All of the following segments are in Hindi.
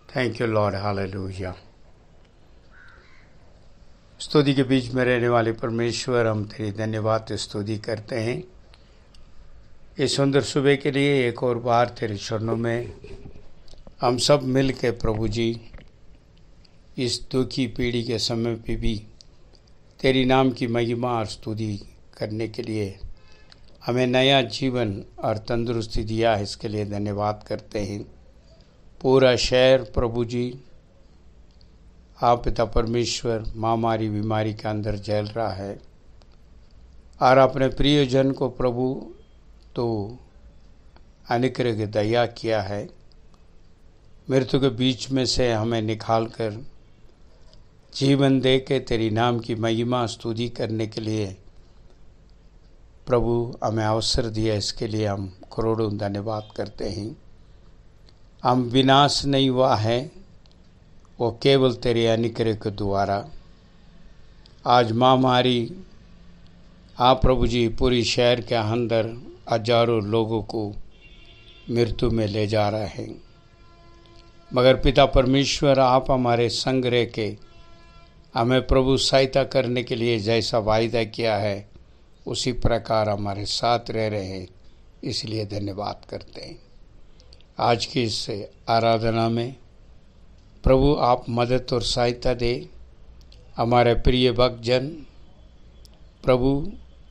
Thank you Lord, hallelujah. स्तुति के बीच में रहने वाले परमेश्वर, हम तेरी धन्यवाद स्तुति करते हैं इस सुंदर सुबह के लिए। एक और बार तेरे चरणों में हम सब मिल के प्रभु जी इस दुखी पीढ़ी के समय पे भी तेरी नाम की महिमा और स्तुति करने के लिए हमें नया जीवन और तंदुरुस्ती दिया है, इसके लिए धन्यवाद करते हैं। पूरा शहर प्रभु जी आप पिता परमेश्वर महामारी बीमारी के अंदर झेल रहा है और अपने प्रियजन को प्रभु तो अनुग्रह की दया किया है। मृत्यु के बीच में से हमें निकाल कर जीवन दे के तेरी नाम की महिमा स्तुति करने के लिए प्रभु हमें अवसर दिया, इसके लिए हम करोड़ों धन्यवाद करते हैं। हम विनाश नहीं हुआ है, वो केवल तेरे अनुग्रह के द्वारा। आज महामारी आप प्रभु जी पूरी शहर के अंदर हजारों लोगों को मृत्यु में ले जा रहे हैं, मगर पिता परमेश्वर आप हमारे संग रह के हमें प्रभु सहायता करने के लिए जैसा वायदा किया है उसी प्रकार हमारे साथ रह रहे हैं, इसलिए धन्यवाद करते हैं। आज की इस आराधना में प्रभु आप मदद और सहायता दे। हमारे प्रिय भक्तजन प्रभु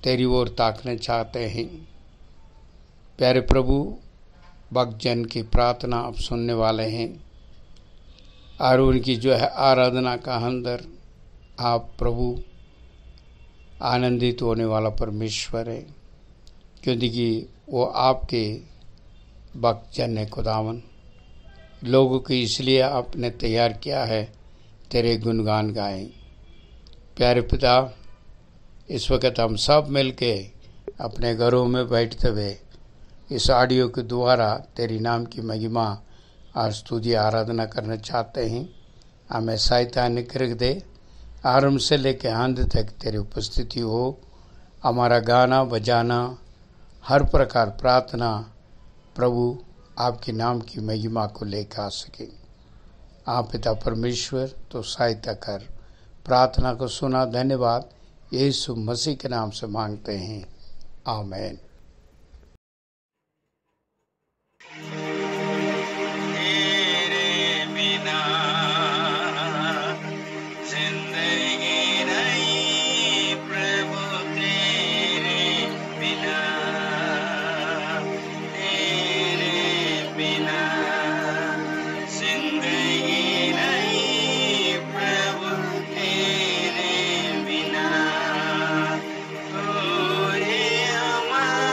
तेरी ओर ताकने चाहते हैं। प्यारे प्रभु, भक्तजन की प्रार्थना आप सुनने वाले हैं और उनकी जो है आराधना का अंदर आप प्रभु आनंदित होने वाला परमेश्वर है, क्योंकि वो आपके भक्तजन है। खुदावन, लोगों को इसलिए आपने तैयार किया है तेरे गुणगान गाएं। प्यारे पिता, इस वक्त हम सब मिल के अपने घरों में बैठते हुए इस ऑडियो के द्वारा तेरी नाम की महिमा और स्तुति आराधना करना चाहते हैं। हमें सहायता अनुग्रह दे, आरंभ से लेकर अंत तक तेरी उपस्थिति हो। हमारा गाना बजाना हर प्रकार प्रार्थना प्रभु आपके नाम की महिमा को लेकर आ सके। आप पिता परमेश्वर तो सहायता कर, प्रार्थना को सुना। धन्यवाद, यीशु मसीह के नाम से मांगते हैं, आमीन। हमारे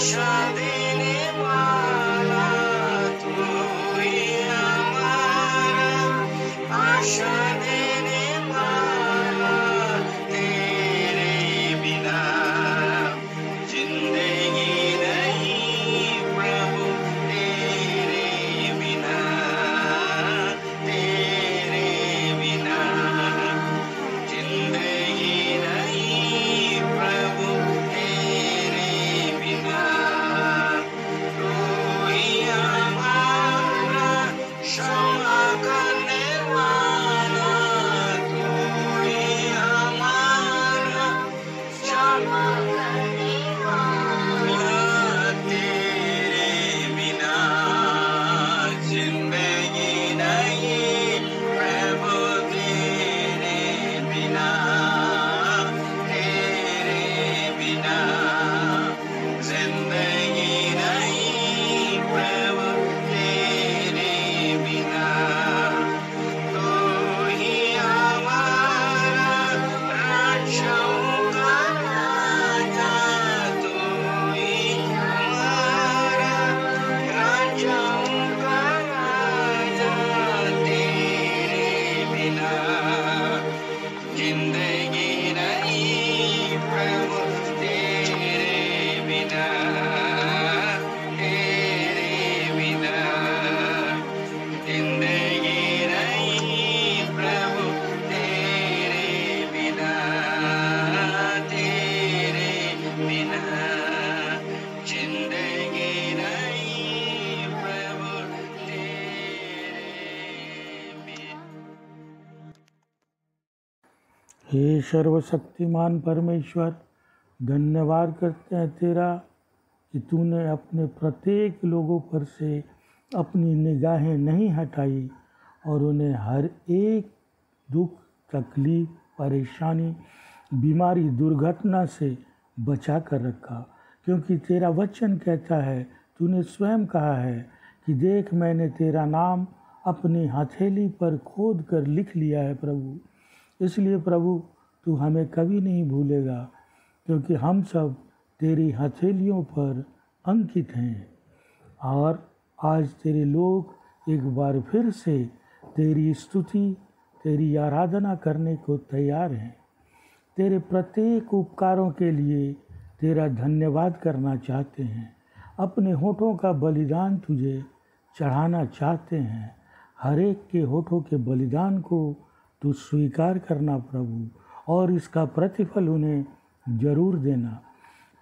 आशा देने वाला तू ही हमारा आशा देने वाला तेरे बिना जिंदगी नहीं प्रभु तेरे बिना जिंदगी नहीं प्रभु तेरे बिना तू ही हमारा क्षमा करने वाला तू ही हमारा क्षमा करने वाला तेरे बिना जिंदगी नहीं प्रभु तेरे बिना जिंदगी नहीं प्रभु तेरे बिना तू ही हमारा रक्षाओं का राजा तू ही हमारा रक्षाओं का राजा तेरे बिना जिंदगी नहीं प्रभु तेरे बिना जिंदगी नहीं प्रभु तेरे बिना जिंदगी नहीं प्रभु तेरे बिना। हे सर्वशक्तिमान परमेश्वर, धन्यवाद करते हैं तेरा कि तूने अपने प्रत्येक लोगों पर से अपनी निगाहें नहीं हटाई और उन्हें हर एक दुख, तकलीफ, परेशानी, बीमारी, दुर्घटना से बचा कर रखा। क्योंकि तेरा वचन कहता है, तूने स्वयं कहा है कि देख मैंने तेरा नाम अपनी हथेली पर खोद कर लिख लिया है प्रभु। इसलिए प्रभु तू हमें कभी नहीं भूलेगा, क्योंकि हम सब तेरी हथेलियों पर अंकित हैं। और आज तेरे लोग एक बार फिर से तेरी स्तुति, तेरी आराधना करने को तैयार हैं। तेरे प्रत्येक उपकारों के लिए तेरा धन्यवाद करना चाहते हैं। अपने होठों का बलिदान तुझे चढ़ाना चाहते हैं। हर एक के होठों के बलिदान को तू स्वीकार करना प्रभु, और इसका प्रतिफल उन्हें जरूर देना।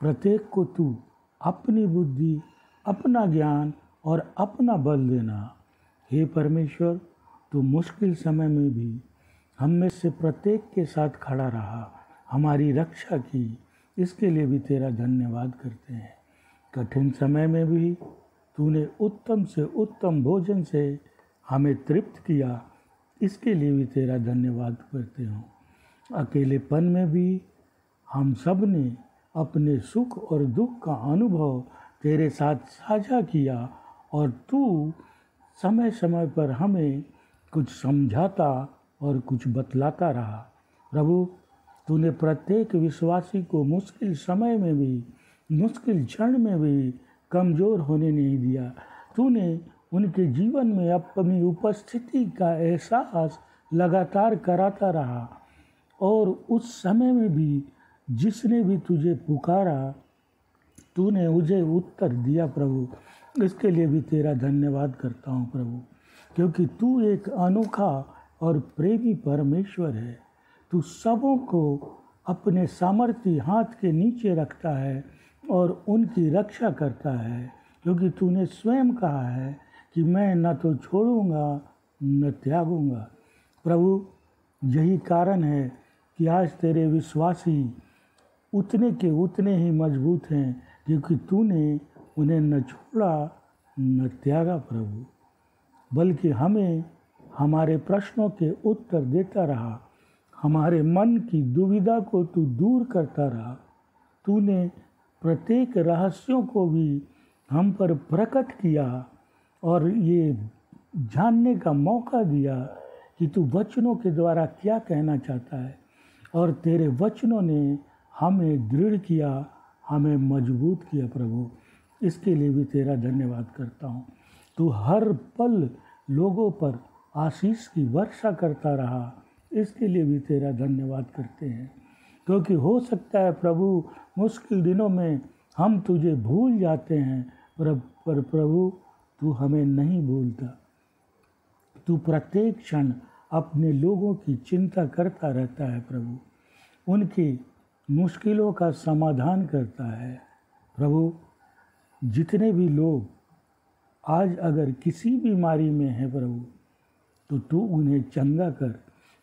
प्रत्येक को तू अपनी बुद्धि, अपना ज्ञान और अपना बल देना। हे परमेश्वर, तू मुश्किल समय में भी हम में से प्रत्येक के साथ खड़ा रहा, हमारी रक्षा की, इसके लिए भी तेरा धन्यवाद करते हैं। कठिन समय में भी तूने उत्तम से उत्तम भोजन से हमें तृप्त किया, इसके लिए भी तेरा धन्यवाद करते हो। अकेलेपन में भी हम सब ने अपने सुख और दुख का अनुभव तेरे साथ साझा किया, और तू समय समय पर हमें कुछ समझाता और कुछ बतलाता रहा। प्रभु, तूने प्रत्येक विश्वासी को मुश्किल समय में भी, मुश्किल क्षण में भी कमज़ोर होने नहीं दिया। तूने उनके जीवन में अपनी उपस्थिति का एहसास लगातार कराता रहा, और उस समय में भी जिसने भी तुझे पुकारा तूने मुझे उत्तर दिया प्रभु। इसके लिए भी तेरा धन्यवाद करता हूँ प्रभु, क्योंकि तू एक अनोखा और प्रेमी परमेश्वर है। तू सबों को अपने सामर्थ्य हाथ के नीचे रखता है और उनकी रक्षा करता है, क्योंकि तूने स्वयं कहा है कि मैं न तो छोड़ूंगा न त्यागूंगा। प्रभु, यही कारण है कि आज तेरे विश्वासी उतने के उतने ही मजबूत हैं, क्योंकि तूने उन्हें न छोड़ा न त्यागा प्रभु, बल्कि हमें हमारे प्रश्नों के उत्तर देता रहा, हमारे मन की दुविधा को तू दूर करता रहा। तूने प्रत्येक रहस्यों को भी हम पर प्रकट किया और ये जानने का मौका दिया कि तू वचनों के द्वारा क्या कहना चाहता है, और तेरे वचनों ने हमें दृढ़ किया, हमें मजबूत किया प्रभु। इसके लिए भी तेरा धन्यवाद करता हूँ। तू हर पल लोगों पर आशीष की वर्षा करता रहा, इसके लिए भी तेरा धन्यवाद करते हैं। क्योंकि हो सकता है प्रभु मुश्किल दिनों में हम तुझे भूल जाते हैं, पर प्रभु तू हमें नहीं भूलता। तू प्रत्येक क्षण अपने लोगों की चिंता करता रहता है प्रभु, उनकी मुश्किलों का समाधान करता है। प्रभु जितने भी लोग आज अगर किसी बीमारी में है प्रभु, तो तू उन्हें चंगा कर,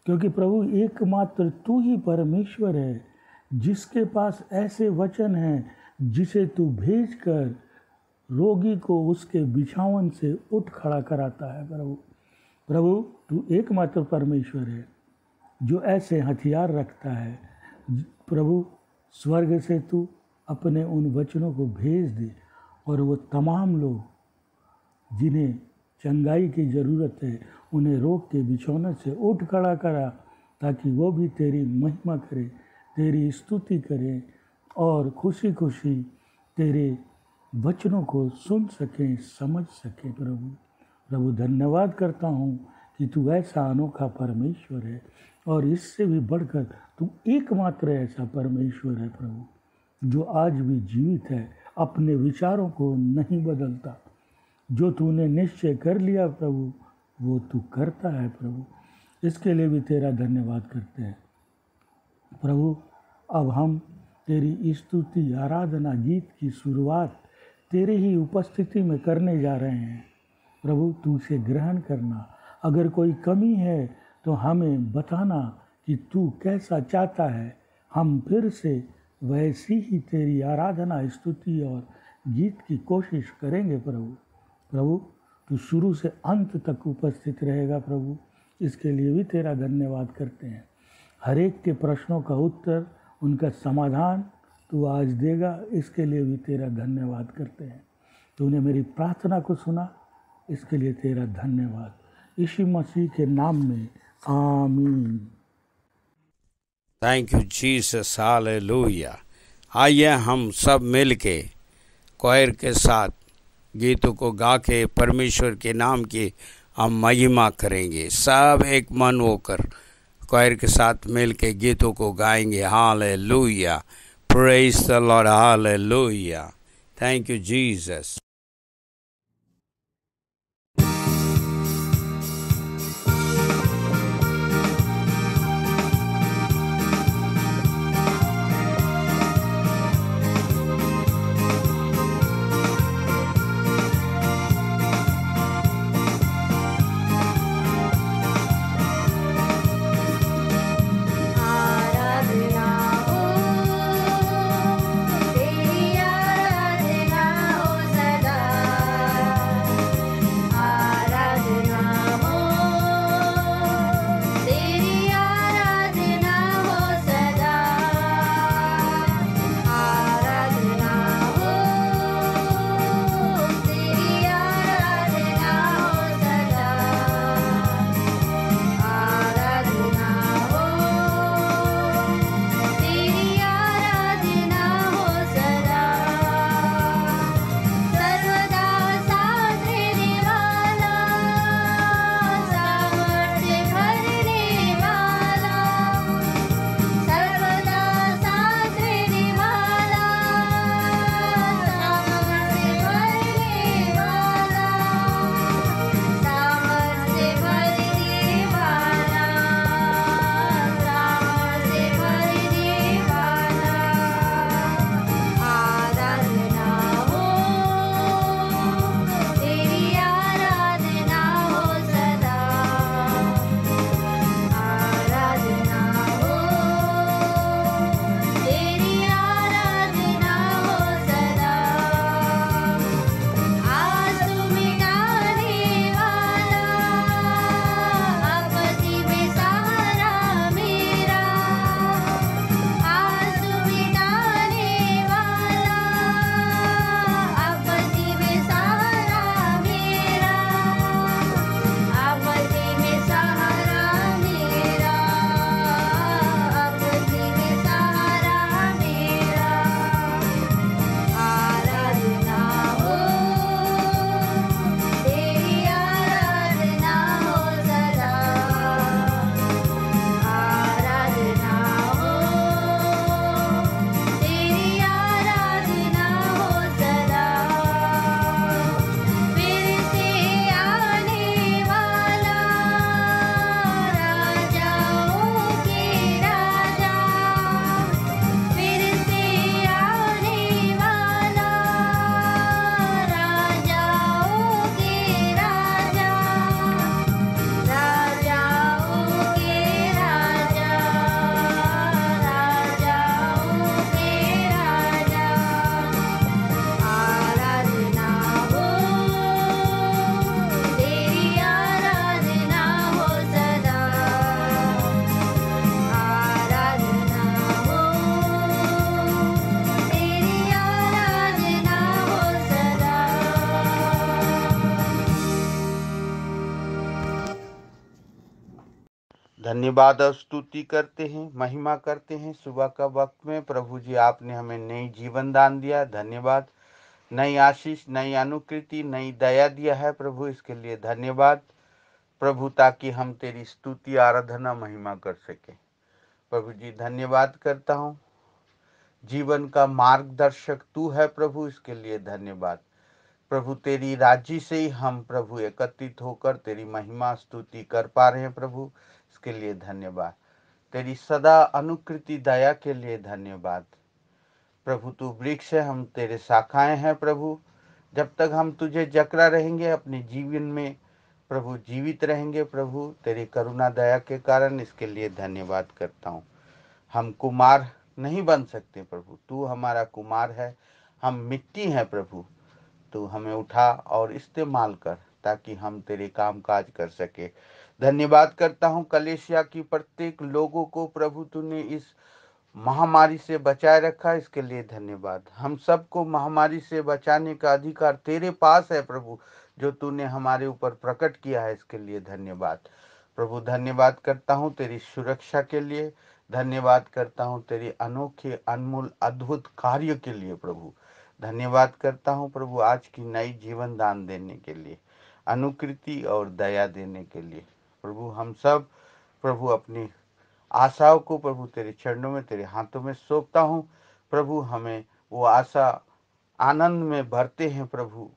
क्योंकि प्रभु एकमात्र तू ही परमेश्वर है जिसके पास ऐसे वचन हैं जिसे तू भेजकर रोगी को उसके बिछावन से उठ खड़ा कराता है। प्रभु तू एकमात्र परमेश्वर है जो ऐसे हथियार रखता है। प्रभु स्वर्ग से तू अपने उन वचनों को भेज दे और वो तमाम लोग जिन्हें चंगाई की ज़रूरत है उन्हें रोग के बिछौने से उठ खड़ा करा, ताकि वो भी तेरी महिमा करें, तेरी स्तुति करें और खुशी खुशी तेरे वचनों को सुन सकें, समझ सकें। प्रभु धन्यवाद करता हूँ कि तू ऐसा अनोखा परमेश्वर है और इससे भी बढ़कर तू एकमात्र ऐसा परमेश्वर है प्रभु, जो आज भी जीवित है, अपने विचारों को नहीं बदलता। जो तूने निश्चय कर लिया प्रभु वो तू करता है प्रभु, इसके लिए भी तेरा धन्यवाद करते हैं। प्रभु अब हम तेरी स्तुति आराधना गीत की शुरुआत तेरे ही उपस्थिति में करने जा रहे हैं। प्रभु तू इसे ग्रहण करना, अगर कोई कमी है तो हमें बताना कि तू कैसा चाहता है, हम फिर से वैसी ही तेरी आराधना स्तुति और गीत की कोशिश करेंगे। प्रभु तू शुरू से अंत तक उपस्थित रहेगा प्रभु, इसके लिए भी तेरा धन्यवाद करते हैं। हर एक के प्रश्नों का उत्तर, उनका समाधान तू आज देगा, इसके लिए भी तेरा धन्यवाद करते हैं। तूने मेरी प्रार्थना को सुना, इसके लिए तेरा धन्यवाद। यीशु मसीह के नाम में आमीन। Thank you Jesus, hallelujah. आइए हम सब मिल के कोयर के साथ गीतों को गा के परमेश्वर के नाम की हम महिमा करेंगे। सब एक मन होकर कोयर के साथ मिल के गीतों को गाएंगे। Hallelujah, praise the Lord, hallelujah. Thank you Jesus. आराधना हो तेरी आराधना हो सदा। धन्यवाद और स्तुति करते हैं, महिमा करते हैं। सुबह का वक्त में प्रभु जी आपने हमें नई जीवन दान दिया, धन्यवाद। नई आशीष, नई अनुकृति, नई दया दिया है प्रभु, इसके लिए धन्यवाद प्रभु, ताकि हम तेरी स्तुति, आराधना, महिमा कर सके। प्रभु जी धन्यवाद करता हूँ, जीवन का मार्गदर्शक तू है प्रभु, इसके लिए धन्यवाद प्रभु। तेरी राज्य से ही हम प्रभु एकत्रित होकर तेरी महिमा स्तुति कर पा रहे हैं प्रभु, इसके लिए धन्यवाद। तेरी सदा अनुकृति दया के लिए धन्यवाद प्रभु। तू वृक्ष है, हम तेरे शाखाएं हैं प्रभु। जब तक हम तुझे जकड़ा रहेंगे अपने जीवन में प्रभु, जीवित रहेंगे प्रभु, तेरी करुणा दया के कारण, इसके लिए धन्यवाद करता हूँ। हम कुमार नहीं बन सकते प्रभु, तू हमारा कुमार है। हम मिट्टी हैं प्रभु, तू हमें उठा और इस्तेमाल कर ताकि हम तेरे काम काज कर सके। धन्यवाद करता हूँ कलेशिया की प्रत्येक लोगों को प्रभु, तूने इस महामारी से बचाए रखा, इसके लिए धन्यवाद। हम सबको महामारी से बचाने का अधिकार तेरे पास है प्रभु, जो तूने हमारे ऊपर प्रकट किया है, इसके लिए धन्यवाद प्रभु। धन्यवाद करता हूँ तेरी सुरक्षा के लिए, धन्यवाद करता हूँ तेरी अनोखे, अनमोल, अद्भुत कार्य के लिए प्रभु। धन्यवाद करता हूँ प्रभु आज की नई जीवन दान देने के लिए, अनुकृति और दया देने के लिए प्रभु। हम सब प्रभु अपनी आशाओं को प्रभु तेरे चरणों में, तेरे हाथों में सौंपता हूँ प्रभु। हमें वो आशा आनंद में भरते हैं प्रभु,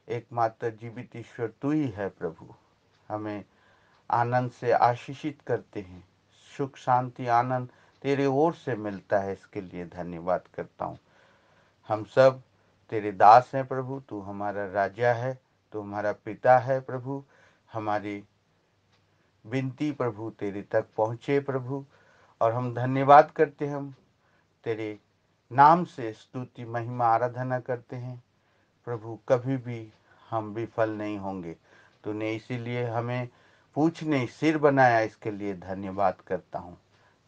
एकमात्र जीवित ईश्वर तू ही है प्रभु। हमें आनंद से आशीषित करते हैं, सुख शांति आनंद तेरे ओर से मिलता है, इसके लिए धन्यवाद करता हूँ। हम सब तेरे दास हैं प्रभु, तू हमारा राजा है, तू हमारा पिता है प्रभु। हमारी विनती प्रभु तेरे तक पहुँचे प्रभु, और हम धन्यवाद करते हैं। हम तेरे नाम से स्तुति, महिमा, आराधना करते हैं प्रभु। कभी भी हम विफल नहीं होंगे, तूने इसीलिए हमें पूछ नहीं सिर बनाया, इसके लिए धन्यवाद करता हूँ।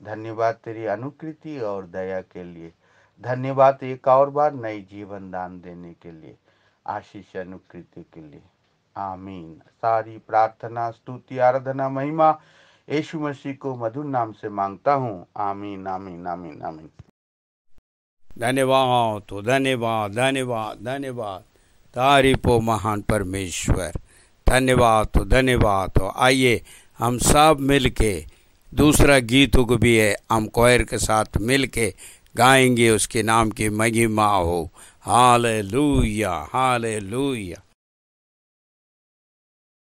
धन्यवाद तेरी अनुकृति और दया के लिए, धन्यवाद एक और बार नई जीवन दान देने के लिए, आशीष अनुकृति के लिए। आमीन। सारी प्रार्थना, स्तुति, आराधना, महिमा यीशु मसीह को मधुर नाम से मांगता हूँ। आमीन, आमीन, आमीन, आमीन। धन्यवाद तो धन्यवाद, धन्यवाद, धन्यवाद तारीफ हो महान परमेश्वर। धन्यवाद तो धन्यवाद। तो आइए हम सब मिल के दूसरा गीत को भी है, हम कोयर के साथ मिल के गाएंगे, उसके नाम की महिमा हो। Hallelujah, hallelujah.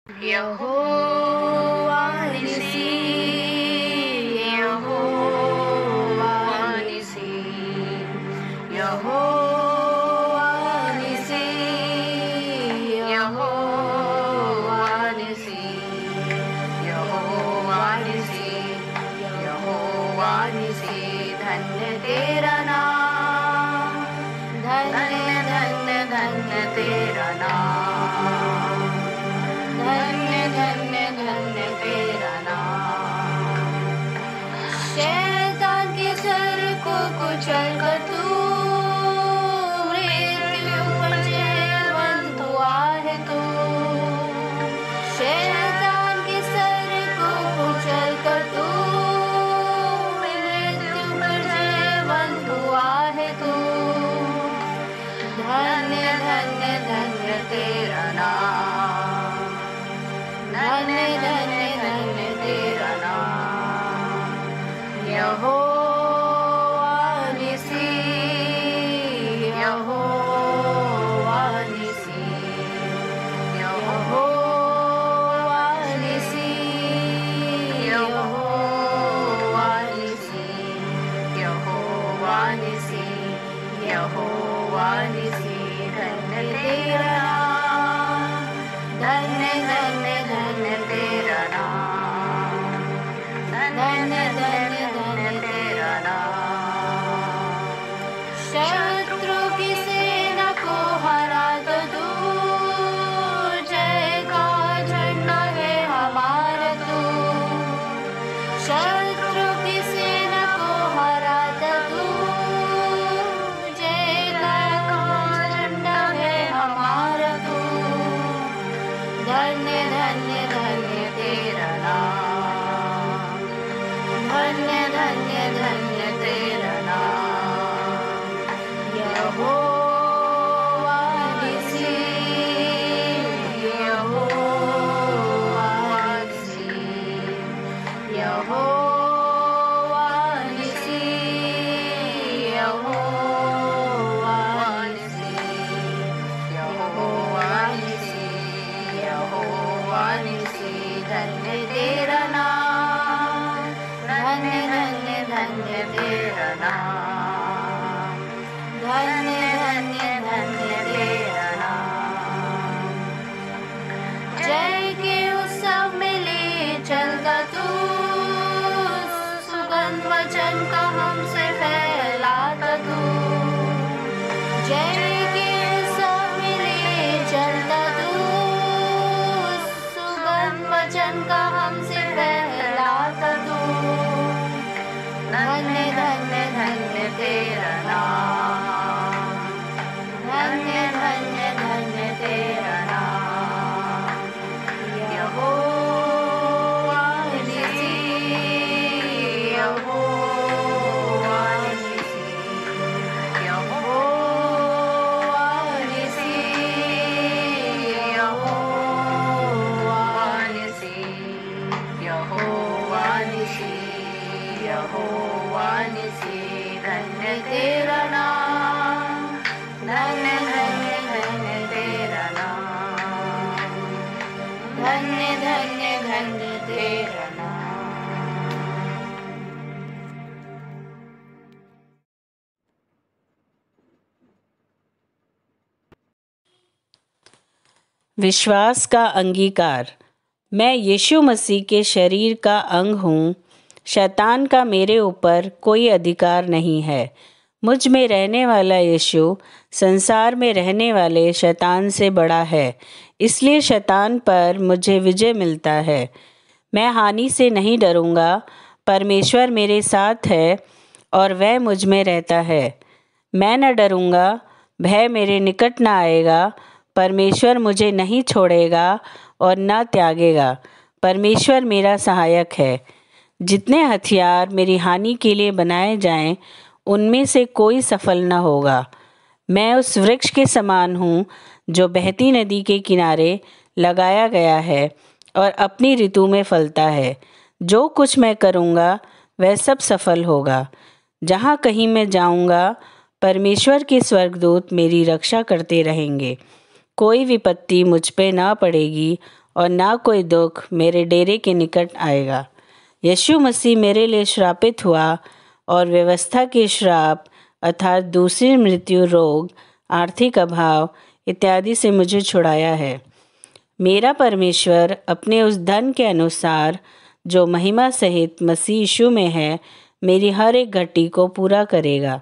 यहोवा निसी, यहोवा निसी, यहोवा निसी, यहोवा निसी, यहोवा निसी, यहोवा निसी। धन्य तेरा नाम, धन्य धन्य धन्य तेरा नाम, धन्य धन्य धन्य तेरा नाम। शैतान के सर को कुचल कर तू मृत्यु पर जयवंत हुआ है तू। शैतान के सर को कुचल कर तू मृत्यु पर जयवंत हुआ है तू। धन्य धन्य धन्य विश्वास का अंगीकार। मैं यीशु मसीह के शरीर का अंग हूँ। शैतान का मेरे ऊपर कोई अधिकार नहीं है। मुझ में रहने वाला यीशु संसार में रहने वाले शैतान से बड़ा है, इसलिए शैतान पर मुझे विजय मिलता है। मैं हानि से नहीं डरूंगा। परमेश्वर मेरे साथ है और वह मुझ में रहता है। मैं न डरूंगा, भय मेरे निकट न आएगा। परमेश्वर मुझे नहीं छोड़ेगा और न त्यागेगा। परमेश्वर मेरा सहायक है। जितने हथियार मेरी हानि के लिए बनाए जाएं, उनमें से कोई सफल न होगा। मैं उस वृक्ष के समान हूँ जो बहती नदी के किनारे लगाया गया है और अपनी ऋतु में फलता है। जो कुछ मैं करूँगा वह सब सफल होगा। जहाँ कहीं मैं जाऊँगा, परमेश्वर के स्वर्गदूत मेरी रक्षा करते रहेंगे। कोई विपत्ति मुझ पे ना पड़ेगी और ना कोई दुख मेरे डेरे के निकट आएगा। यीशु मसीह मेरे लिए श्रापित हुआ और व्यवस्था के श्राप अर्थात दूसरी मृत्यु, रोग, आर्थिक अभाव इत्यादि से मुझे छुड़ाया है। मेरा परमेश्वर अपने उस धन के अनुसार जो महिमा सहित मसीह यीशु में है, मेरी हर एक घटी को पूरा करेगा।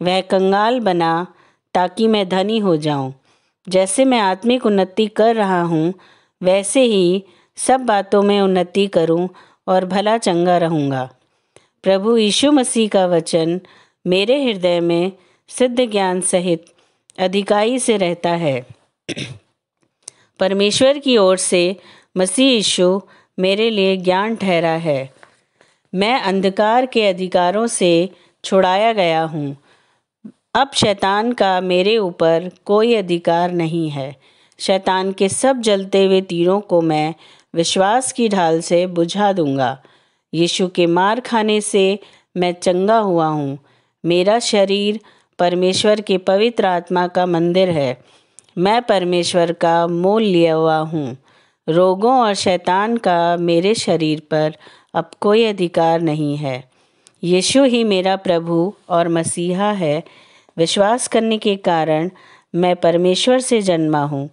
वह कंगाल बना ताकि मैं धनी हो जाऊं। जैसे मैं आत्मिक उन्नति कर रहा हूँ, वैसे ही सब बातों में उन्नति करूँ और भला चंगा रहूँगा। प्रभु यीशु मसीह का वचन मेरे हृदय में सिद्ध ज्ञान सहित अधिकाई से रहता है। परमेश्वर की ओर से मसीह यीशु मेरे लिए ज्ञान ठहरा है। मैं अंधकार के अधिकारों से छुड़ाया गया हूँ। अब शैतान का मेरे ऊपर कोई अधिकार नहीं है। शैतान के सब जलते हुए तीरों को मैं विश्वास की ढाल से बुझा दूंगा। यीशु के मार खाने से मैं चंगा हुआ हूँ। मेरा शरीर परमेश्वर के पवित्र आत्मा का मंदिर है। मैं परमेश्वर का मोल लिया हुआ हूँ। रोगों और शैतान का मेरे शरीर पर अब कोई अधिकार नहीं है। यीशु ही मेरा प्रभु और मसीहा है। विश्वास करने के कारण मैं परमेश्वर से जन्मा हूँ।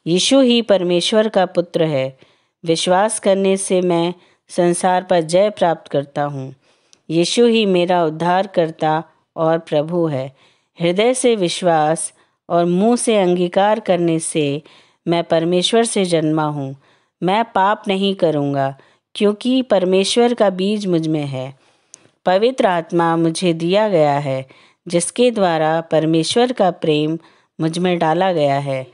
यीशु ही परमेश्वर का पुत्र है। विश्वास करने से मैं संसार पर जय प्राप्त करता हूँ। यीशु ही मेरा उद्धारकर्ता और प्रभु है। हृदय से विश्वास और मुंह से अंगीकार करने से मैं परमेश्वर से जन्मा हूँ। मैं पाप नहीं करूँगा, क्योंकि परमेश्वर का बीज मुझ में है। पवित्र आत्मा मुझे दिया गया है, जिसके द्वारा परमेश्वर का प्रेम मुझ में डाला गया है।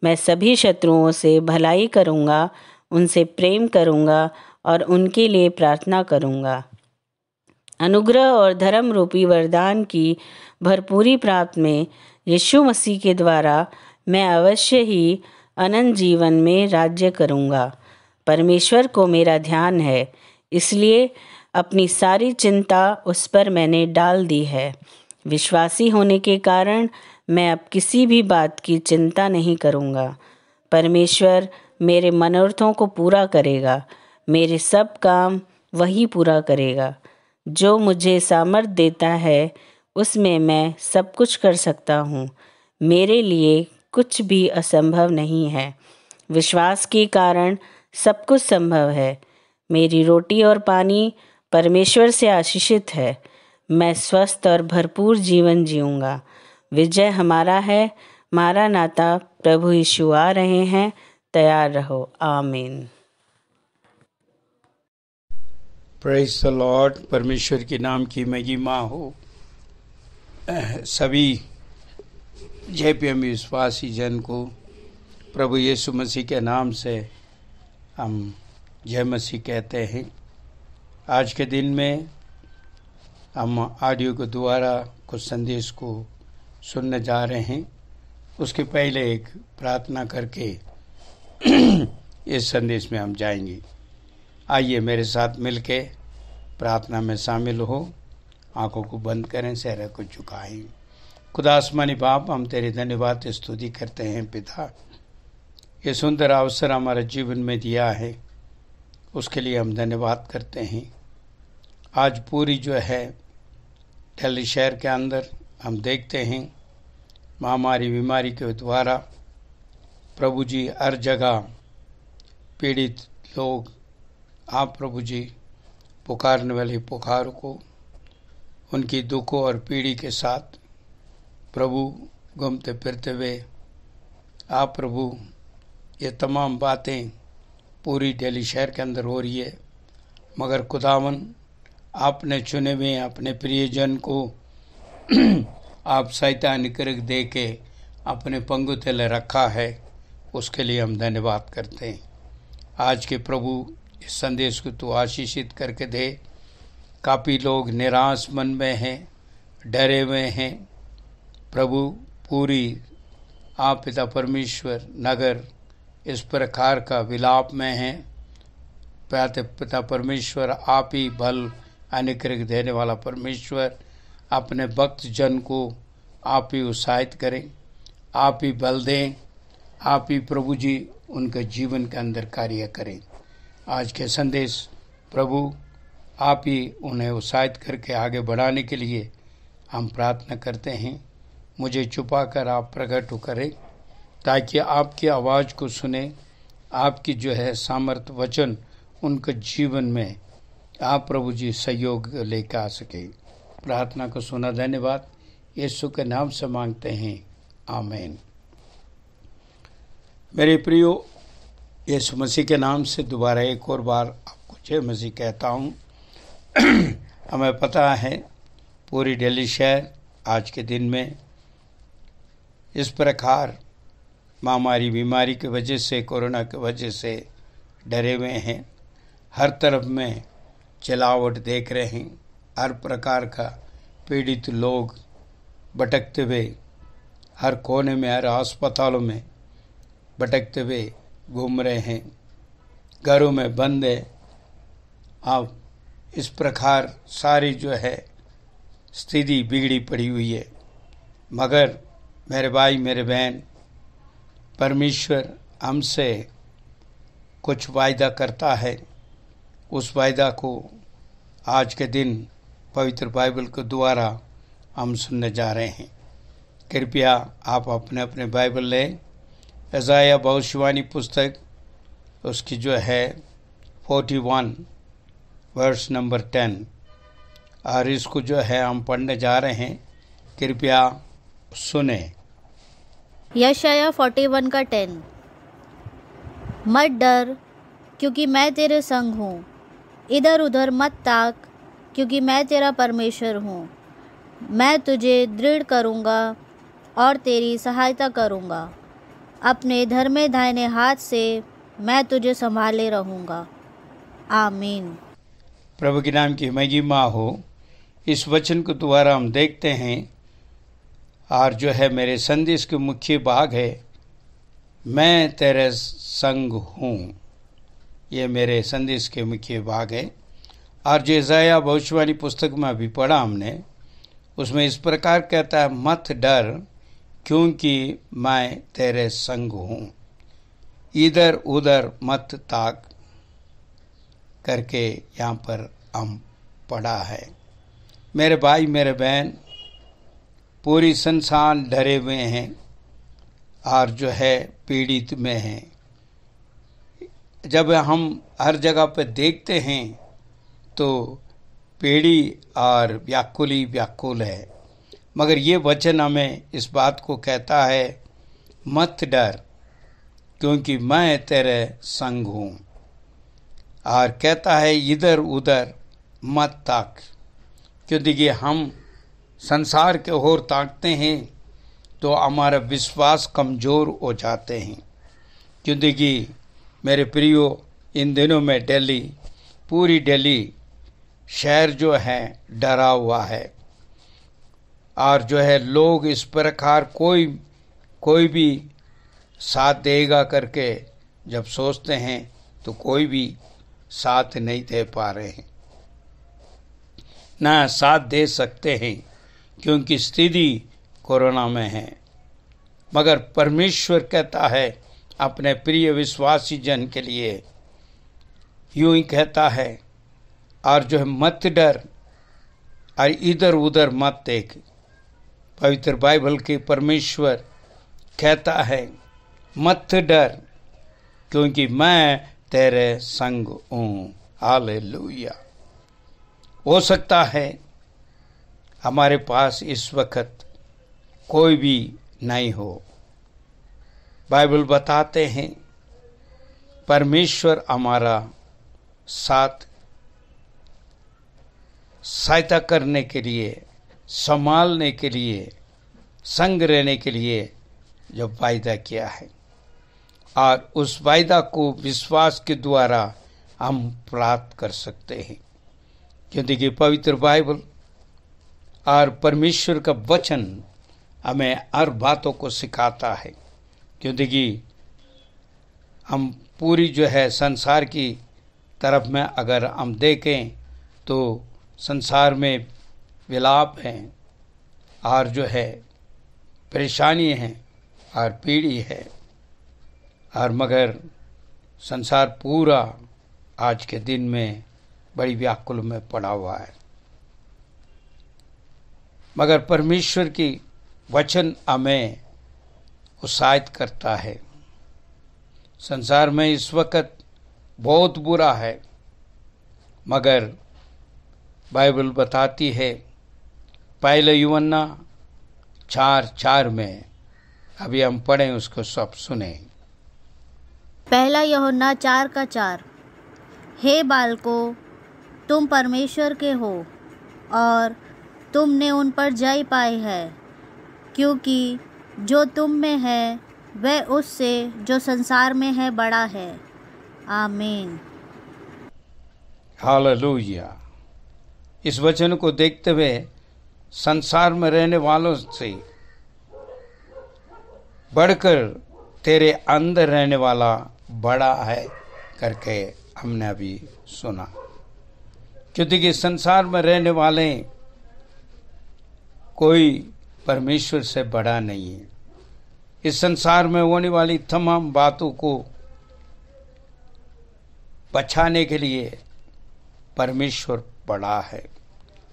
मैं सभी शत्रुओं से भलाई करूँगा, उनसे प्रेम करूँगा और उनके लिए प्रार्थना करूँगा। अनुग्रह और धर्म रूपी वरदान की भरपूरी प्राप्त में यीशु मसीह के द्वारा मैं अवश्य ही अनंत जीवन में राज्य करूँगा। परमेश्वर को मेरा ध्यान है, इसलिए अपनी सारी चिंता उस पर मैंने डाल दी है। विश्वासी होने के कारण मैं अब किसी भी बात की चिंता नहीं करूँगा। परमेश्वर मेरे मनोरथों को पूरा करेगा। मेरे सब काम वही पूरा करेगा। जो मुझे सामर्थ्य देता है, उसमें मैं सब कुछ कर सकता हूँ। मेरे लिए कुछ भी असंभव नहीं है। विश्वास के कारण सब कुछ संभव है। मेरी रोटी और पानी परमेश्वर से आशीषित है। मैं स्वस्थ और भरपूर जीवन जीऊँगा। विजय हमारा है। मारा नाता प्रभु यीशु आ रहे हैं। तैयार रहो। आमीन। Praise the Lord. परमेश्वर के नाम की महिमा हो। सभी जेपीएम विश्वासी जन को प्रभु यीशु मसीह के नाम से हम जय मसीह कहते हैं। आज के दिन में हम ऑडियो के द्वारा कुछ संदेश को सुनने जा रहे हैं। उसके पहले एक प्रार्थना करके इस संदेश में हम जाएंगे। आइए मेरे साथ मिलके प्रार्थना में शामिल हो। आंखों को बंद करें, चेहरे को झुकाएं। खुदा आसमानी बाप, हम तेरे धन्यवाद स्तुति करते हैं पिता। ये सुंदर अवसर हमारे जीवन में दिया है, उसके लिए हम धन्यवाद करते हैं। आज पूरी जो है दिल्ली शहर के अंदर हम देखते हैं महामारी बीमारी के द्वारा प्रभु जी हर जगह पीड़ित लोग आप प्रभु जी पुकारने वाले पुकार को उनकी दुखों और पीड़ी के साथ प्रभु घूमते फिरते हुए आप प्रभु ये तमाम बातें पूरी दिल्ली शहर के अंदर हो रही है, मगर खुदावन आपने चुने हुए अपने प्रियजन को आप शैतान निकरक दे के अपने पंगु तले रखा है, उसके लिए हम धन्यवाद करते हैं। आज के प्रभु इस संदेश को तो आशीषित करके दे। काफ़ी लोग निराश मन में हैं, डरे हुए हैं प्रभु, पूरी आप पिता परमेश्वर नगर इस प्रकार का विलाप में है। पिता परमेश्वर आप ही बल अनुग्रह देने वाला परमेश्वर अपने भक्त जन को आप ही उत्साहित करें, आप ही बल दें, आप ही प्रभु जी उनके जीवन के अंदर कार्य करें। आज के संदेश प्रभु आप ही उन्हें उत्साहित करके आगे बढ़ाने के लिए हम प्रार्थना करते हैं। मुझे छुपा कर आप प्रकट करें ताकि आपकी आवाज़ को सुने, आपकी जो है सामर्थ वचन उनके जीवन में आप प्रभु जी सहयोग लेकर आ सके। प्रार्थना को सुना, धन्यवाद यीशु के नाम से मांगते हैं, आमीन। मेरे प्रियो, यीशु मसीह के नाम से दोबारा एक और बार आपको जय मसीह कहता हूँ। हमें पता है पूरी दिल्ली शहर आज के दिन में इस प्रकार महामारी बीमारी की वजह से, कोरोना की वजह से डरे हुए हैं। हर तरफ में चिल्लावट देख रहे हैं, हर प्रकार का पीड़ित लोग भटकते हुए हर कोने में, हर अस्पतालों में भटकते हुए घूम रहे हैं, घरों में बंद है। अब इस प्रकार सारी जो है स्थिति बिगड़ी पड़ी हुई है, मगर मेरे भाई मेरे बहन, परमेश्वर हमसे कुछ वायदा करता है। उस वायदा को आज के दिन पवित्र बाइबल के द्वारा हम सुनने जा रहे हैं। कृपया आप अपने अपने बाइबल लें। यशायाह भविष्यवाणी पुस्तक उसकी जो है 41 वर्स नंबर 10, और इसको जो है हम पढ़ने जा रहे हैं। कृपया सुने। यशायाह 41 का 10। मत डर, क्योंकि मैं तेरे संग हूँ। इधर उधर मत ताक, क्योंकि मैं तेरा परमेश्वर हूँ। मैं तुझे दृढ़ करूँगा और तेरी सहायता करूँगा। अपने धर्मे दाहिने हाथ से मैं तुझे संभाले रहूँगा। आमीन। प्रभु के नाम की महिमा हो। इस वचन को द्वारा हम देखते हैं, और जो है मेरे संदेश के मुख्य भाग है, मैं तेरे संग हूँ। ये मेरे संदेश के मुख्य भाग है। और जो यशायाह भविष्यवाणी पुस्तक में अभी पढ़ा हमने, उसमें इस प्रकार कहता है, मत डर, क्योंकि मैं तेरे संग हूँ। इधर उधर मत ताक करके यहाँ पर हम पढ़ा है। मेरे भाई मेरे बहन, पूरी संसार डरे हुए हैं और जो है पीड़ित में हैं। जब हम हर जगह पर देखते हैं तो पीड़ी और व्याकुली व्याकुल है, मगर ये वचन हमें इस बात को कहता है, मत डर, क्योंकि मैं तेरे संग हूँ। और कहता है इधर उधर मत ताक, क्योंकि हम संसार के ओर ताकते हैं तो हमारा विश्वास कमज़ोर हो जाते हैं। क्योंकि मेरे प्रियो, इन दिनों में दिल्ली, पूरी दिल्ली शहर जो है डरा हुआ है, और जो है लोग इस प्रकार कोई भी साथ देगा करके जब सोचते हैं तो कोई भी साथ नहीं दे पा रहे हैं, ना साथ दे सकते हैं, क्योंकि स्थिति कोरोना में है। मगर परमेश्वर कहता है अपने प्रिय विश्वासी जन के लिए, यूं ही कहता है, और जो है मत डर और इधर उधर मत देख। पवित्र बाइबल के परमेश्वर कहता है, मत डर, क्योंकि मैं तेरे संग हूँ। हालेलुया। हो सकता है हमारे पास इस वक्त कोई भी नहीं हो। बाइबल बताते हैं परमेश्वर हमारा साथ सहायता करने के लिए, संभालने के लिए, संग रहने के लिए जो वायदा किया है, और उस वायदा को विश्वास के द्वारा हम प्राप्त कर सकते हैं। क्योंकि पवित्र बाइबल और परमेश्वर का वचन हमें हर बातों को सिखाता है। क्योंकि हम पूरी जो है संसार की तरफ में अगर हम देखें तो संसार में विलाप हैं और जो है परेशानी है और पीड़ी है, और मगर संसार पूरा आज के दिन में बड़ी व्याकुल में पड़ा हुआ है। मगर परमेश्वर की वचन हमें उत्साहित करता है। संसार में इस वक्त बहुत बुरा है, मगर बाइबल बताती है पहले यूहन्ना 4:4 में, अभी हम पढ़ें उसको सब सुने। पहला यूहन्ना 4:4। हे बालकों, तुम परमेश्वर के हो और तुमने उन पर जय पाई है, क्योंकि जो तुम में है वह उससे जो संसार में है बड़ा है। आमीन। हालेलुया। इस वचन को देखते हुए संसार में रहने वालों से बढ़कर तेरे अंदर रहने वाला बड़ा है करके हमने अभी सुना। क्योंकि संसार में रहने वाले कोई परमेश्वर से बड़ा नहीं है। इस संसार में होने वाली तमाम बातों को बचाने के लिए परमेश्वर बड़ा है।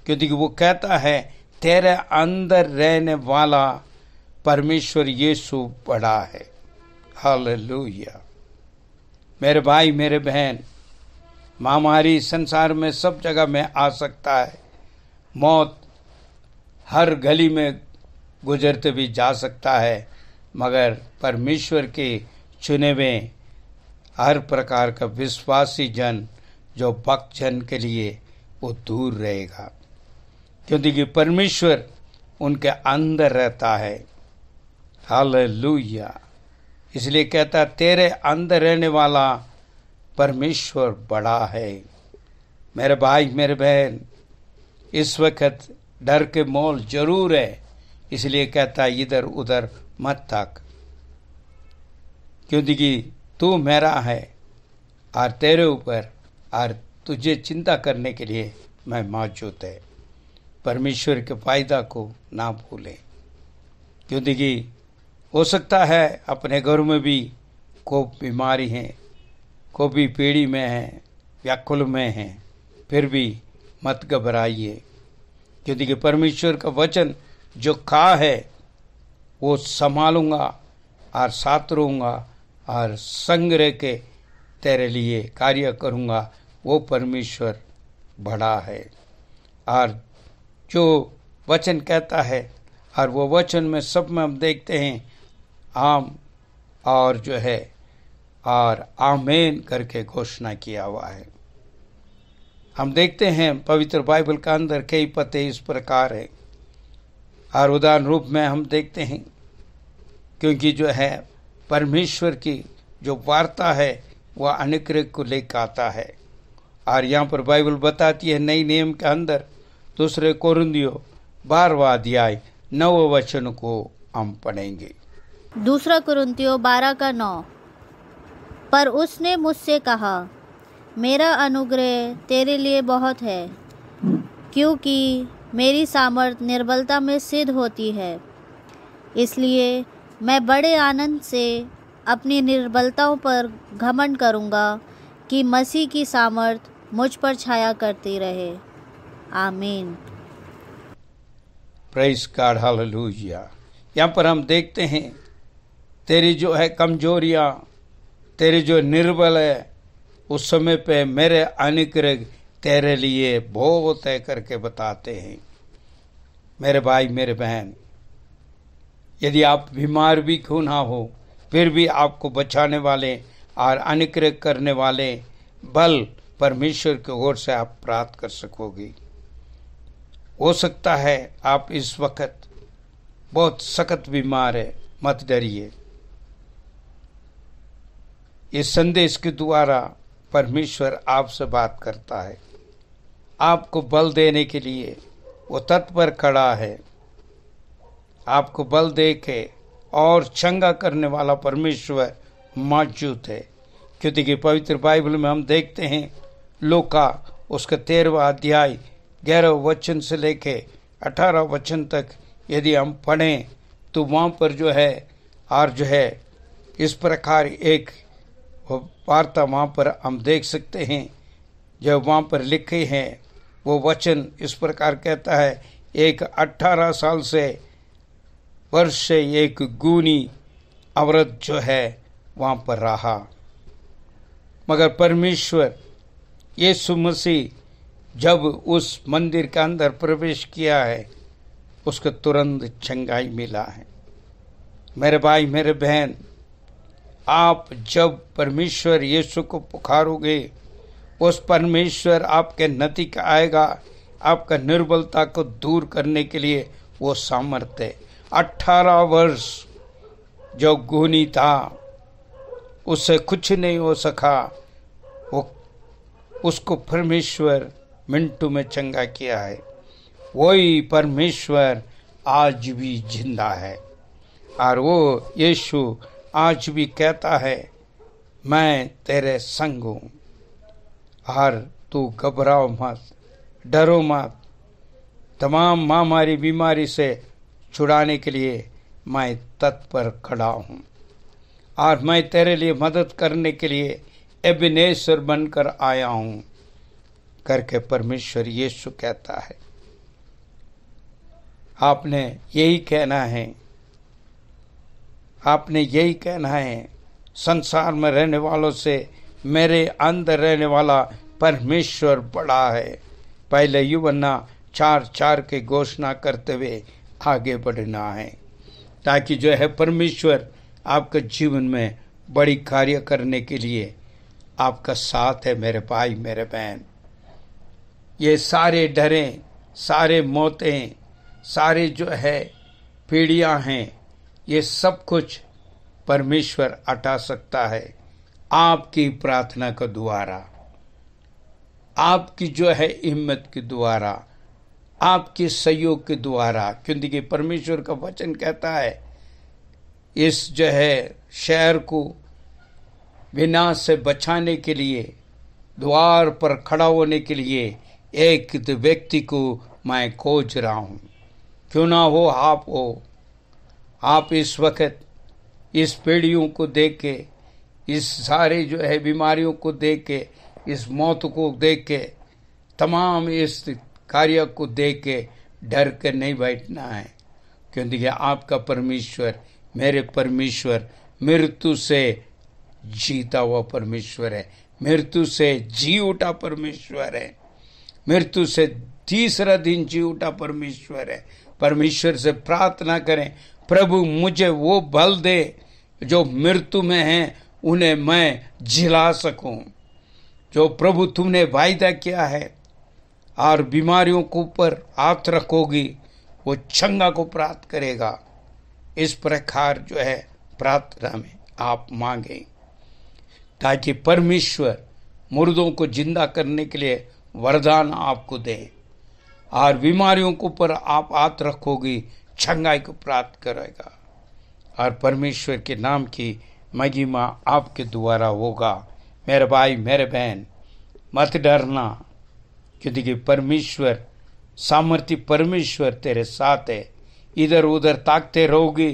क्योंकि वो कहता है तेरे अंदर रहने वाला परमेश्वर यीशु बड़ा है। हालेलुया। मेरे भाई मेरे बहन, महामारी संसार में सब जगह में आ सकता है, मौत हर गली में गुजरते भी जा सकता है, मगर परमेश्वर के चुने हुए हर प्रकार का विश्वासी जन जो भक्त जन के लिए वो दूर रहेगा, क्योंकि परमेश्वर उनके अंदर रहता है। हालेलुया। इसलिए कहता तेरे अंदर रहने वाला परमेश्वर बड़ा है। मेरे भाई मेरे बहन, इस वक्त डर के मोल जरूर है, इसलिए कहता इधर उधर मत ताक, क्योंकि तू मेरा है और तेरे ऊपर और तुझे चिंता करने के लिए मैं मौजूद है। परमेश्वर के फायदा को ना भूले, क्योंकि हो सकता है अपने घर में भी कोई बीमारी है, कोई भी पीड़ी में है, व्याकुल में है, फिर भी मत घबराइए, क्योंकि परमेश्वर का वचन जो कहा है वो संभालूंगा और साथ रहूंगा और संग रह के तेरे लिए कार्य करूंगा। वो परमेश्वर बड़ा है और जो वचन कहता है, और वो वचन में सब में हम देखते हैं आम और जो है और आमीन करके घोषणा किया हुआ है। हम देखते हैं पवित्र बाइबल का अंदर कई पते इस प्रकार है, और उदाहरण रूप में हम देखते हैं, क्योंकि जो है परमेश्वर की जो वार्ता है वह अनुग्रह को लेकर आता है। और यहाँ पर बाइबल बताती है नई नियम के अंदर 2 कोरिन्थियों 12वां अध्याय 9वें वचन को हम पढ़ेंगे। 2 कोरिन्थियों 12:9। पर उसने मुझसे कहा, मेरा अनुग्रह तेरे लिए बहुत है, क्योंकि मेरी सामर्थ निर्बलता में सिद्ध होती है। इसलिए मैं बड़े आनंद से अपनी निर्बलताओं पर घमंड करूँगा कि मसीह की सामर्थ मुझ पर छाया करती रहे। आमीन। Praise God, hallelujah. यहाँ पर हम देखते हैं तेरी जो है कमजोरियां, तेरी जो निर्बल है, उस समय पे मेरे अनुग्रह तेरे लिए बहुत है करके बताते हैं। मेरे भाई मेरे बहन, यदि आप बीमार भी क्यों ना हो, फिर भी आपको बचाने वाले और अनुग्रह करने वाले बल परमेश्वर की ओर से आप प्राप्त कर सकोगे। हो सकता है आप इस वक्त बहुत सख्त बीमार है, मत डरिए। इस संदेश के द्वारा परमेश्वर आपसे बात करता है, आपको बल देने के लिए वो तत्पर खड़ा है। आपको बल दे के और चंगा करने वाला परमेश्वर मौजूद है। क्योंकि पवित्र बाइबल में हम देखते हैं, लूका उसका 13वां अध्याय 11 वचन से लेके 18 वचन तक यदि हम पढ़ें तो वहाँ पर जो है और जो है इस प्रकार एक वार्ता वहाँ पर हम देख सकते हैं। जब वहाँ पर लिखे हैं वो वचन इस प्रकार कहता है, एक 18 साल से वर्ष से एक गूनी औरत जो है वहाँ पर रहा, मगर परमेश्वर यीशु मसीह जब उस मंदिर के अंदर प्रवेश किया है, उसको तुरंत चंगाई मिला है। मेरे भाई मेरे बहन, आप जब परमेश्वर यीशु को पुकारोगे, उस परमेश्वर आपके नजदीक आएगा। आपका निर्बलता को दूर करने के लिए वो सामर्थ्य है। 18 वर्ष जो गूनी था, उससे कुछ नहीं हो सका, वो उसको परमेश्वर मिनटों में चंगा किया है। वही परमेश्वर आज भी जिंदा है और वो यीशु आज भी कहता है, मैं तेरे संग हूँ और तू घबराओ मत, डरो मत। तमाम महामारी बीमारी से छुड़ाने के लिए मैं तत्पर खड़ा हूँ और मैं तेरे लिए मदद करने के लिए एबेनेजर बनकर आया हूँ करके परमेश्वर यीशु कहता है। आपने यही कहना है, आपने यही कहना है, संसार में रहने वालों से मेरे अंदर रहने वाला परमेश्वर बड़ा है। पहले यूहन्ना 4:4 की घोषणा करते हुए आगे बढ़ना है, ताकि जो है परमेश्वर आपके जीवन में बड़ी कार्य करने के लिए आपका साथ है। मेरे भाई मेरे बहन, ये सारे डरें, सारे मौतें, सारे जो है पीड़ियां हैं, ये सब कुछ परमेश्वर हटा सकता है आपकी प्रार्थना के द्वारा, आपकी जो है हिम्मत के द्वारा, आपके सहयोग के द्वारा। क्योंकि परमेश्वर का वचन कहता है, इस जो है शहर को विनाश से बचाने के लिए, द्वार पर खड़ा होने के लिए एक व्यक्ति को मैं खोज रहा हूँ। क्यों ना हो आप हो। आप इस वक्त इस पीढ़ियों को देख के, इस सारे जो है बीमारियों को देख के, इस मौत को देख के, तमाम इस कार्य को देख के डर कर नहीं बैठना है। क्योंकि आपका परमेश्वर, मेरे परमेश्वर मृत्यु से जीता हुआ परमेश्वर है, मृत्यु से जी उठा परमेश्वर है, मृत्यु से तीसरा दिन जी उठा परमेश्वर है। परमेश्वर से प्रार्थना करें, प्रभु मुझे वो बल दे जो मृत्यु में है उन्हें मैं जिला सकूं। जो प्रभु तुमने वायदा किया है और बीमारियों के ऊपर हाथ रखोगी, वो चंगा को प्राप्त करेगा। इस प्रकार जो है प्रार्थना में आप मांगें, ताकि परमेश्वर मुर्दों को जिंदा करने के लिए वरदान आपको दे और बीमारियों के ऊपर आप हाथ रखोगी, चंगाई को प्राप्त करेगा और परमेश्वर के नाम की महिमा आपके द्वारा होगा। मेरे भाई मेरे बहन, मत डरना, क्योंकि परमेश्वर, सामर्थ्य परमेश्वर तेरे साथ है। इधर उधर ताकते रहोगे,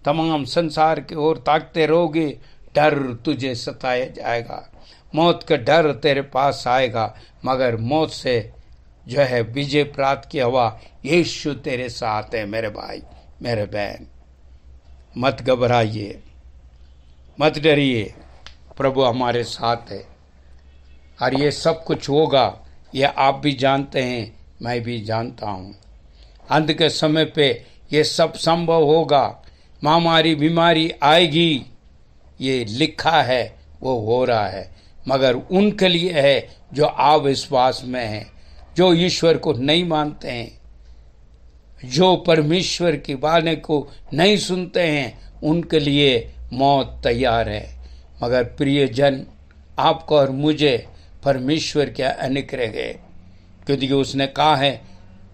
तमाम संसार की ओर ताकते रहोगे, डर तुझे सताया जाएगा, मौत का डर तेरे पास आएगा, मगर मौत से जो है विजय प्राप्त किया हुआ यीशु तेरे साथ है। मेरे भाई मेरे बहन, मत घबराइए, मत डरिए, प्रभु हमारे साथ है और ये सब कुछ होगा, ये आप भी जानते हैं, मैं भी जानता हूँ। अंत के समय पे ये सब संभव होगा, महामारी बीमारी आएगी, ये लिखा है, वो हो रहा है, मगर उनके लिए है जो अविश्वास में हैं, जो ईश्वर को नहीं मानते हैं, जो परमेश्वर की वाणी को नहीं सुनते हैं, उनके लिए मौत तैयार है। मगर प्रियजन, आपको और मुझे परमेश्वर के अनुग्रह है, क्योंकि उसने कहा है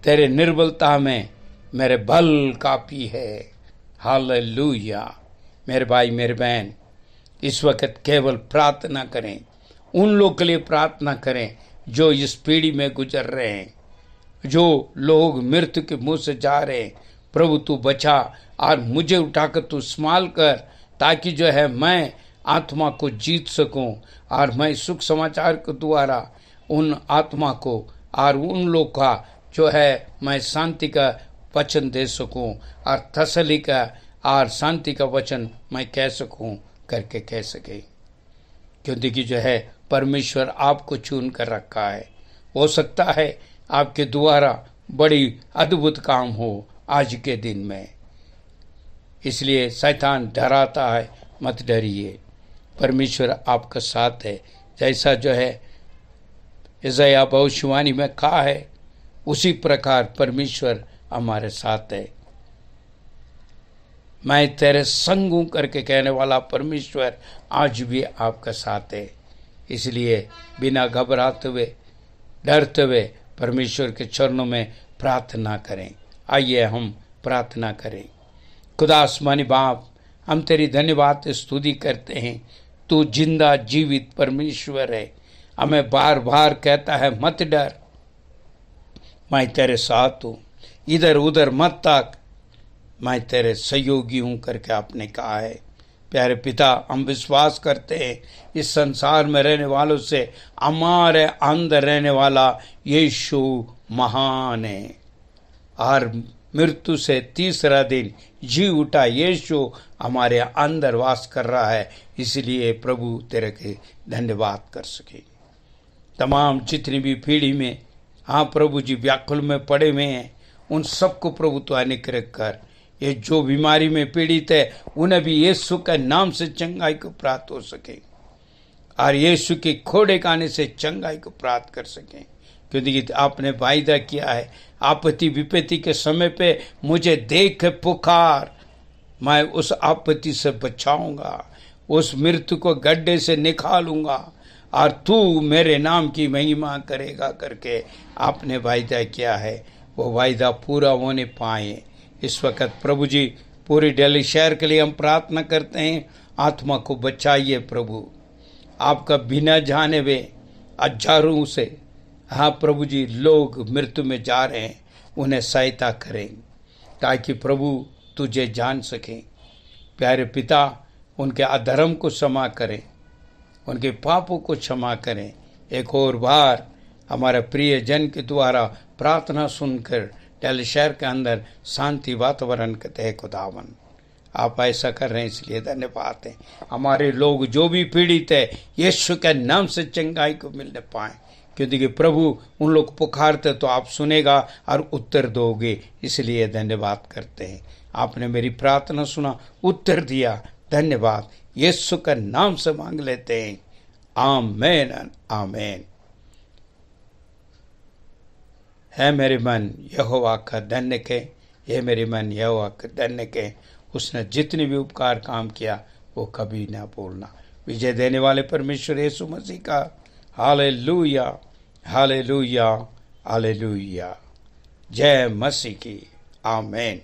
तेरे निर्बलता में मेरे बल काफी है। हालेलुया। मेरे भाई मेरे बहन, इस वक्त केवल प्रार्थना करें, उन लोग के लिए प्रार्थना करें जो इस पीढ़ी में गुजर रहे हैं, जो लोग मृत्यु के मुंह से जा रहे हैं। प्रभु तू बचा और मुझे उठाकर तू संभाल कर, ताकि जो है मैं आत्मा को जीत सकूं और मैं सुख समाचार के द्वारा उन आत्मा को और उन लोग का जो है मैं शांति का वचन दे सकूं और तसल्ली का और शांति का वचन मैं कह सकूं करके कह सके। क्योंकि जो है परमेश्वर आपको चुन कर रखा है। हो सकता है आपके द्वारा बड़ी अद्भुत काम हो आज के दिन में, इसलिए शैतान डराता है, मत डरिए, परमेश्वर आपका साथ है। जैसा जो है यशायाह भविष्यवाणी में कहा है, उसी प्रकार परमेश्वर हमारे साथ है। मैं तेरे संग हूं करके कहने वाला परमेश्वर आज भी आपका साथ है। इसलिए बिना घबराते हुए, डरते हुए परमेश्वर के चरणों में प्रार्थना करें। आइए हम प्रार्थना करें। खुदा आसमानी बाप, हम तेरी धन्यवाद स्तुति करते हैं। तू जिंदा जीवित परमेश्वर है। हमें बार बार कहता है मत डर, मैं तेरे साथ हूँ, इधर उधर मत ताक, मैं तेरे सहयोगी हूँ करके आपने कहा है। प्यारे पिता, हम विश्वास करते हैं इस संसार में रहने वालों से हमारे अंदर रहने वाला यीशु महान है और मृत्यु से तीसरा दिन जी उठा यीशु हमारे अंदर वास कर रहा है। इसलिए प्रभु तेरे के धन्यवाद कर सके। तमाम जितनी भी पीढ़ी में हाँ प्रभु जी व्याकुल में पड़े हुए हैं, उन सबको प्रभु तो अनुग्रह कर। ये जो बीमारी में पीड़ित है उन्हें भी यीशु के नाम से चंगाई को प्राप्त हो सके और यीशु के खोड़े खाने से चंगाई को प्राप्त कर सकें। क्योंकि आपने वायदा किया है, आपत्ति विपत्ति के समय पे मुझे देख पुकार, मैं उस आपत्ति से बचाऊंगा, उस मृत्यु को गड्ढे से निकालूंगा और तू मेरे नाम की महिमा करेगा करके आपने वायदा किया है। वो वायदा पूरा होने पाए। इस वक्त प्रभु जी पूरे दिल्ली शहर के लिए हम प्रार्थना करते हैं, आत्मा को बचाइए प्रभु। आपका बिना जाने वे हजारों से हाँ प्रभु जी लोग मृत्यु में जा रहे हैं, उन्हें सहायता करें ताकि प्रभु तुझे जान सकें। प्यारे पिता, उनके अधर्म को क्षमा करें, उनके पापों को क्षमा करें। एक और बार हमारे प्रिय जन के द्वारा प्रार्थना सुनकर दिल्ली शहर के अंदर शांति वातावरण करते हैं। खुदावन, आप ऐसा कर रहे हैं इसलिए धन्यवाद है। हमारे लोग जो भी पीड़ित है यीशु के नाम से चंगाई को मिलने पाए, क्योंकि प्रभु उन लोग पुकारते तो आप सुनेगा और उत्तर दोगे। इसलिए धन्यवाद करते हैं। आपने मेरी प्रार्थना सुना, उत्तर दिया, धन्यवाद। यीशु का नाम से मांग लेते हैं, आमेन आमेन। है मेरे मन यहोवा का धन्य के, ये मेरे मन यहोवा का धन्य के। उसने जितने भी उपकार काम किया वो कभी ना भूलना। विजय देने वाले परमेश्वर यीशु मसीह का हालेलुया हालेलुया हालेलुया। जय मसीह की, आमेन।